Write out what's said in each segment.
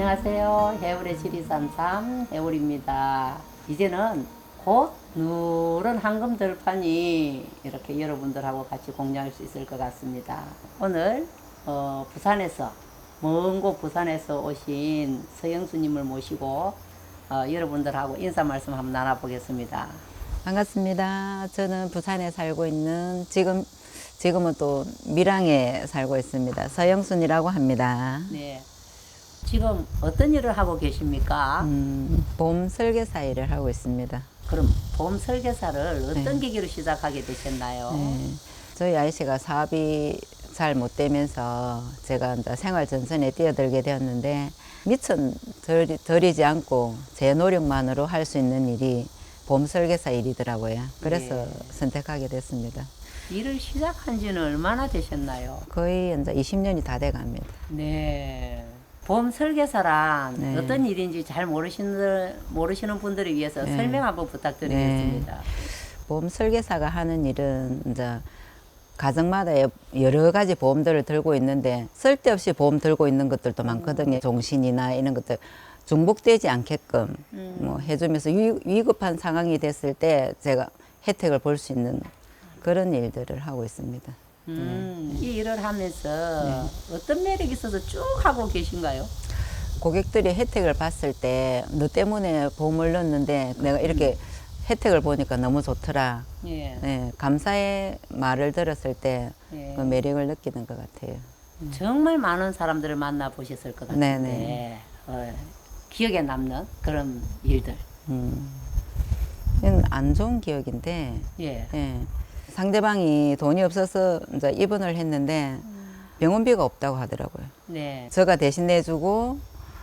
안녕하세요. 해울의 7233 해울입니다. 이제는 곧 누런 황금 들판이 이렇게 여러분들하고 같이 공유할 수 있을 것 같습니다. 오늘 부산에서 먼 곳 부산에서 오신 서영수님을 모시고 여러분들하고 인사 말씀 한번 나눠보겠습니다. 반갑습니다. 저는 부산에 살고 있는 지금은 또 밀양에 살고 있습니다. 서영순이라고 합니다. 네. 지금 어떤 일을 하고 계십니까? 봄 설계사 일을 하고 있습니다. 그럼 봄 설계사를 어떤 네. 계기로 시작하게 되셨나요? 네. 저희 아이씨가 사업이 잘 못 되면서 제가 이제 생활 전선에 뛰어들게 되었는데 미처 들이지 않고 제 노력만으로 할 수 있는 일이 봄 설계사 일이더라고요. 그래서 네. 선택하게 됐습니다. 일을 시작한 지는 얼마나 되셨나요? 거의 이제 20년이 다 돼 갑니다. 네. 봄 설계사란 네. 어떤 일인지 잘 모르시는 분들을 위해서 네. 설명 한번 부탁드리겠습니다. 보험 설계사가 하는 일은 이제 가정마다 여러 가지 보험들을 들고 있는데 쓸데없이 보험 들고 있는 것들도 많거든요. 종신이나 이런 것들 중복되지 않게끔 뭐 해주면서 위급한 상황이 됐을 때 제가 혜택을 볼 수 있는 그런 일들을 하고 있습니다. 이 일을 하면서 어떤 매력이 있어서 쭉 하고 계신가요? 고객들이 혜택을 봤을 때 너 때문에 보험을 넣었는데 내가 이렇게 혜택을 보니까 너무 좋더라. 예. 네, 감사의 말을 들었을 때 예. 그 매력을 느끼는 것 같아요. 정말 많은 사람들을 만나 보셨을 것 같은데 네네. 기억에 남는 그런 일들. 이건 안 좋은 기억인데, 예. 예, 상대방이 돈이 없어서 이제 입원을 했는데 병원비가 없다고 하더라고요. 네. 제가 대신 내주고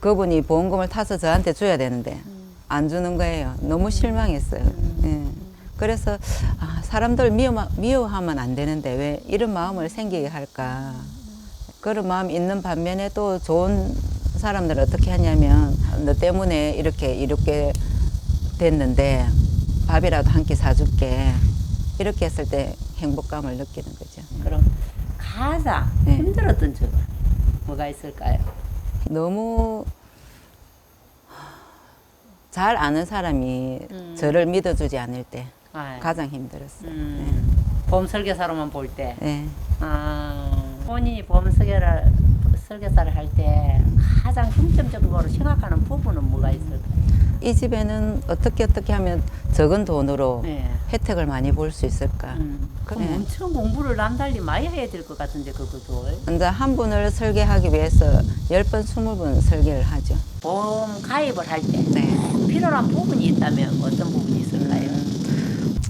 그분이 보험금을 타서 저한테 줘야 되는데 안 주는 거예요. 너무 실망했어요. 예. 그래서 사람들 미워하면 안 되는데 왜 이런 마음을 생기게 할까. 그런 마음 있는 반면에 또 좋은 사람들은 어떻게 하냐면 너 때문에 이렇게 됐는데 밥이라도 한 끼 사줄게. 이렇게 했을 때 행복감을 느끼는 거죠. 그럼 가장 네. 힘들었던 점은 뭐가 있을까요? 너무 잘 아는 사람이 저를 믿어주지 않을 때 아유. 가장 힘들었어요. 보험 설계사로만 볼 때. 네. 본인이 보험 설계사를 할 때 가장 중점적으로 생각하는 부분은 뭐가 있을까요? 이 집에는 어떻게 하면 적은 돈으로 네. 혜택을 많이 볼 수 있을까. 그럼 네. 엄청 공부를 남달리 많이 해야 될 것 같은데 그것도. 이제 한 분을 설계하기 위해서 10번, 20번 설계를 하죠. 보험 가입을 할 때 네. 필요한 부분이 있다면 어떤 부분이 있을까요?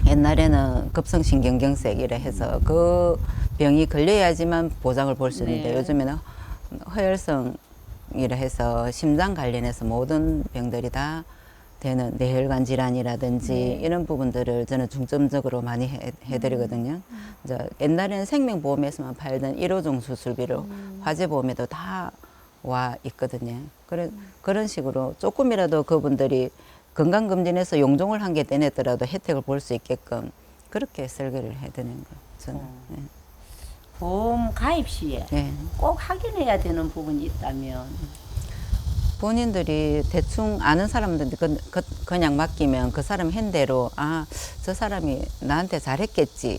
옛날에는 급성신경경색이라 해서 그 병이 걸려야지만 보장을 볼 수 있는데 네. 요즘에는 허혈성이라 해서 심장 관련해서 모든 병들이 다 되는 뇌혈관 질환이라든지 이런 부분들을 저는 중점적으로 많이 해드리거든요. 이제 옛날에는 생명보험에서만 팔던 1호종 수술비로 화재보험에도 다 와 있거든요. 그런 식으로 조금이라도 그분들이 건강검진에서 용종을 한 개 떼냈더라도 혜택을 볼 수 있게끔 그렇게 설계를 해드리는 거 저는. 네. 보험 가입 시에 네. 꼭 확인해야 되는 부분이 있다면 본인들이 대충 아는 사람들한테 그냥 맡기면 그 사람 한 대로 저 사람이 나한테 잘했겠지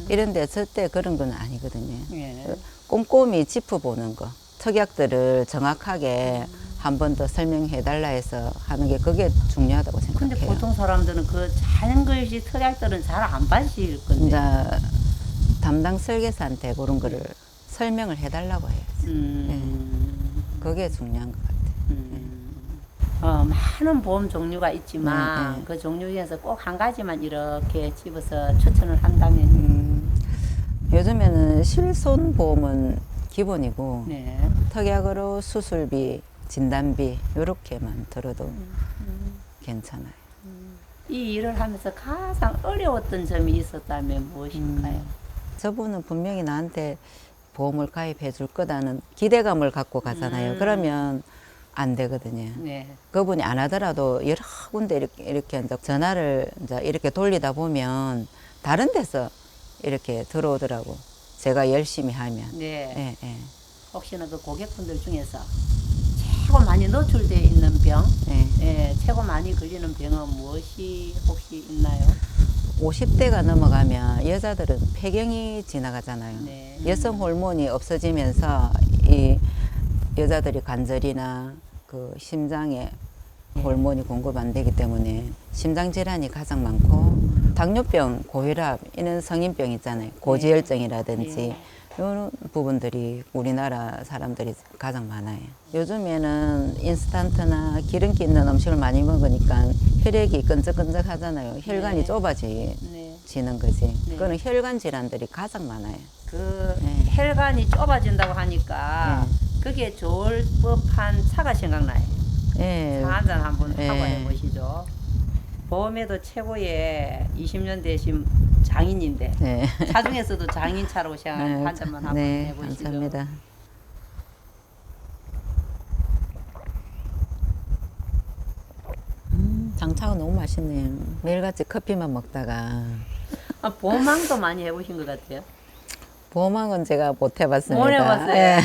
이런데 절대 그런 건 아니거든요. 예. 꼼꼼히 짚어보는 거 특약들을 정확하게 한 번 더 설명해 달라 해서 하는 게 그게 중요하다고 근데 생각해요. 보통 사람들은 그 작은 글씨 특약들은 잘 안 받으실 건데. 이제 담당 설계사한테 그런 거를 설명을 해달라고 해야지. 그게 중요한 것 같아요. 많은 보험 종류가 있지만 네. 그 종류 중에서 꼭 한 가지만 이렇게 집어서 추천을 한다면 요즘에는 실손보험은 기본이고 네. 특약으로 수술비, 진단비 이렇게만 들어도 괜찮아요. 이 일을 하면서 가장 어려웠던 점이 있었다면 무엇일까요? 저분은 분명히 나한테 보험을 가입해 줄 거다는 기대감을 갖고 가잖아요. 그러면 안 되거든요. 네. 그분이 안 하더라도 여러 군데 이렇게 이제 전화를 이제 이렇게 돌리다 보면 다른 데서 이렇게 들어오더라고. 제가 열심히 하면. 네. 예. 혹시나 그 고객분들 중에서 최고 많이 노출되어 있는 병, 예. 예, 최고 많이 걸리는 병은 무엇이 혹시 있나요? 50대가 넘어가면 여자들은 폐경이 지나가잖아요. 네. 여성 호르몬이 없어지면서 이 여자들이 관절이나 그 심장에 호르몬이 공급 안 되기 때문에 심장 질환이 가장 많고 당뇨병, 고혈압 이런 성인병 있잖아요. 고지혈증이라든지 네. 이런 부분들이 우리나라 사람들이 가장 많아요. 요즘에는 인스턴트나 기름기 있는 음식을 많이 먹으니까 혈액이 끈적끈적 하잖아요. 혈관이 네. 좁아지는 네. 거지. 네. 그거는 혈관 질환들이 가장 많아요. 그 네. 혈관이 좁아진다고 하니까 그게 좋을 법한 차가 생각나요. 예. 차 한잔 한번 예. 하고 해보시죠. 보험에도 최고의 20년 되신 장인인데 네. 차 중에서도 장인차로 생각 한 잔만 한번 네, 해보시죠. 감사합니다. 장차가 너무 맛있네요. 매일같이 커피만 먹다가 아, 보망도 많이 해보신 것 같아요. 보험학은 제가 못 해봤습니다. 못 해봤어요. 예.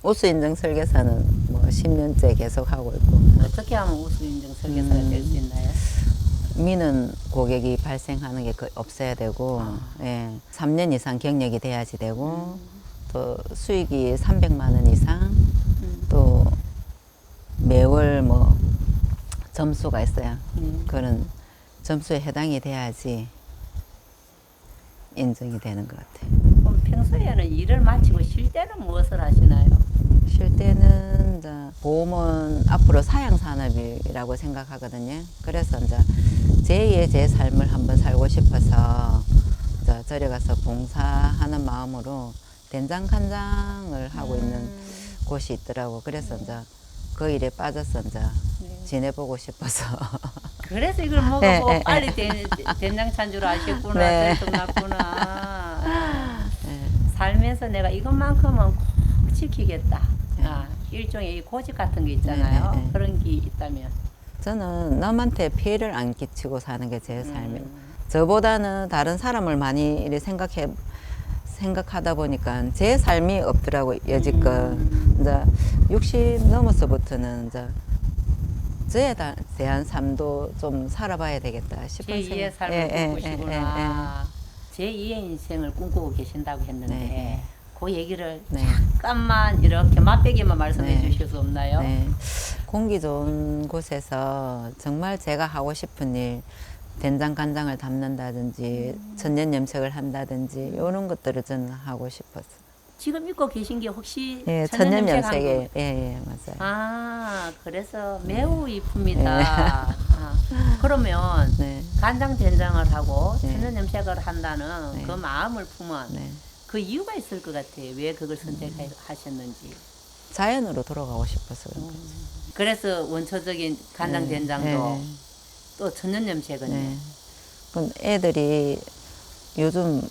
우수 인증 설계사는 뭐 10년째 계속 하고 있고 어떻게 하면 우수 인증 설계사가 될 수 있나요? 미는 고객이 발생하는 게 거의 없어야 되고 예, 3년 이상 경력이 돼야지 되고 또 수익이 300만 원 이상 또 매월 뭐 점수가 있어요. 그런 점수에 해당이 돼야지 인증이 되는 것 같아요. 그럼 평소에는 일을 마치고 쉴 때는 무엇을 하시나요? 쉴 때는 이제 보험은 앞으로 사양 산업이라고 생각하거든요. 그래서 이제 제2의 제 삶을 한번 살고 싶어서 이제 절에 가서 봉사하는 마음으로 된장 간장을 하고 있는 곳이 있더라고. 그래서 이제 그 일에 빠져서 이제 지내보고 싶어서. 그래서 이걸 먹어보고 네, 빨리 된장 찬줄 아셨구나. 네. 들통났구나. 살면서 내가 이것만큼은 꼭 지키겠다. 아, 일종의 이 고집 같은 게 있잖아요. 네. 그런 게 있다면. 저는 남한테 피해를 안 끼치고 사는 게 제 삶이에요. 저보다는 다른 사람을 많이 이렇게 생각하다 보니까 제 삶이 없더라고 여지껏. 이제 60 넘어서부터는 이제 저에 대한 삶도 좀 살아봐야 되겠다 싶은 제2의 생각. 삶을 꿈꾸시구나. 제2의 인생을 꿈꾸고 계신다고 했는데 네. 그 얘기를 네. 잠깐만 이렇게 맛배기만 말씀해 네. 주실 수 없나요? 네. 공기 좋은 곳에서 정말 제가 하고 싶은 일, 된장 간장을 담는다든지 천년 염색을 한다든지 이런 것들을 저는 하고 싶었어요. 지금 입고 계신 게 혹시 예, 천년 천년 염색한 거? 염색에 예, 맞아요. 아, 그래서 매우 이쁩니다. 아, 그러면 네. 간장 된장을 하고 네. 천연 염색을 한다는 네. 그 마음을 품은 네. 그 이유가 있을 것 같아요. 왜 그걸 선택하셨는지. 자연으로 돌아가고 싶어서 그런 거죠. 그래서 원초적인 간장 네. 된장도 네. 또 천연 염색은요. 네. 그럼 애들이 요즘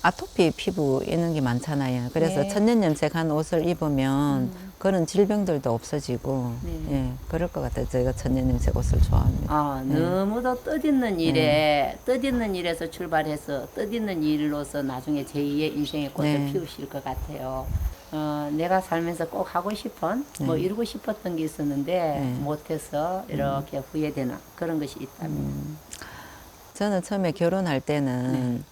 아토피 피부 있는 게 많잖아요. 그래서 네. 천년 염색한 옷을 입으면 그런 질병들도 없어지고 네. 예, 그럴 것 같아요. 저희가 천년 염색 옷을 좋아합니다. 아, 너무도 뜻있는 일에, 뜻있는 일에서 출발해서 뜻있는 일로서 나중에 제2의 인생의 꽃을 네. 피우실 것 같아요. 내가 살면서 꼭 하고 싶은, 뭐 이루고 싶었던 게 있었는데 못해서 이렇게 후회되는 그런 것이 있다면. 저는 처음에 결혼할 때는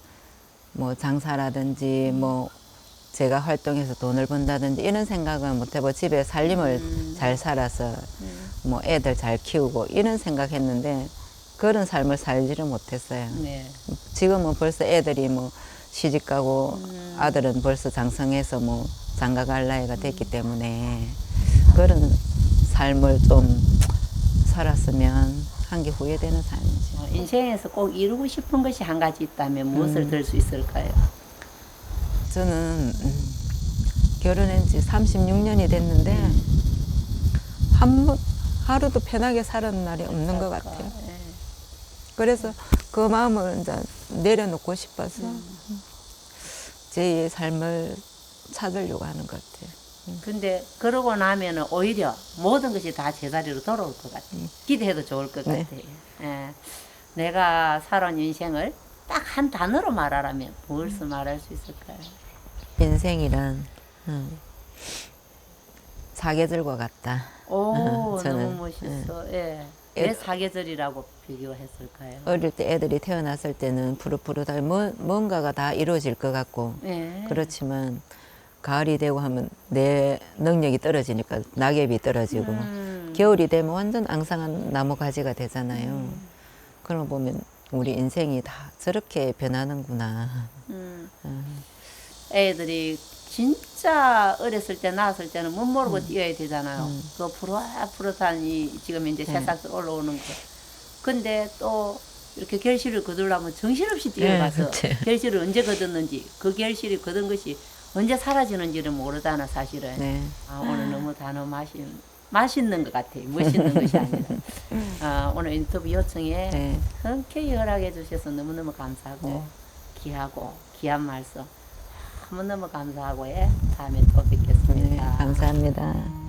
뭐 장사라든지 뭐 제가 활동해서 돈을 번다든지 이런 생각은 못 해보고 집에 살림을 잘 살아서 뭐 애들 잘 키우고 이런 생각했는데 그런 삶을 살지를 못했어요. 네. 지금은 벌써 애들이 뭐 시집 가고 아들은 벌써 장성해서 뭐 장가 갈 나이가 됐기 때문에 그런 삶을 좀 살았으면 한 게 후회되는 삶이죠. 인생에서 꼭 이루고 싶은 것이 한 가지 있다면 무엇을 들 수 있을까요? 저는 결혼한 지 36년이 됐는데 한 번 하루도 편하게 살은 날이 없는 것 같아요. 네. 그래서 그 마음을 이제 내려놓고 싶어서 제 삶을 찾으려고 하는 것 같아요. 근데 그러고 나면은 오히려 모든 것이 다 제자리로 돌아올 것 같아요. 기대해도 좋을 것 네. 같아요. 예. 내가 살아온 인생을 딱 한 단어로 말하라면 무엇을 말할 수 있을까요? 인생이란 사계절과 같다. 오, 저는, 너무 멋있어. 예. 왜 사계절이라고 비교했을까요? 어릴 때 애들이 태어났을 때는 푸릇푸릇하게 뭔가가 다 이루어질 것 같고 예. 그렇지만 가을이 되고 하면 내 능력이 떨어지니까 낙엽이 떨어지고 겨울이 되면 완전 앙상한 나무 가지가 되잖아요. 그런 거 보면 우리 인생이 다 저렇게 변하는구나. 애들이 진짜 어렸을 때 낳았을 때는 못 모르고 뛰어야 되잖아요. 그 푸릇푸릇한 이 지금 이제 새싹 올라오는 거. 근데 또 이렇게 결실을 거두려면 정신없이 뛰어가서 그치. 결실을 언제 거뒀는지 그 결실이 거둔 것이 언제 사라지는지를 모르잖아 사실은. 네. 아, 오늘 너무 단어 맛있는 것 같아요. 멋있는 것이 아니라. 아, 오늘 인터뷰 요청에 네. 흔쾌히 허락해 주셔서 너무너무 감사하고 네. 귀한 말씀 너무너무 감사하고 예, 다음에 또 뵙겠습니다. 네, 감사합니다.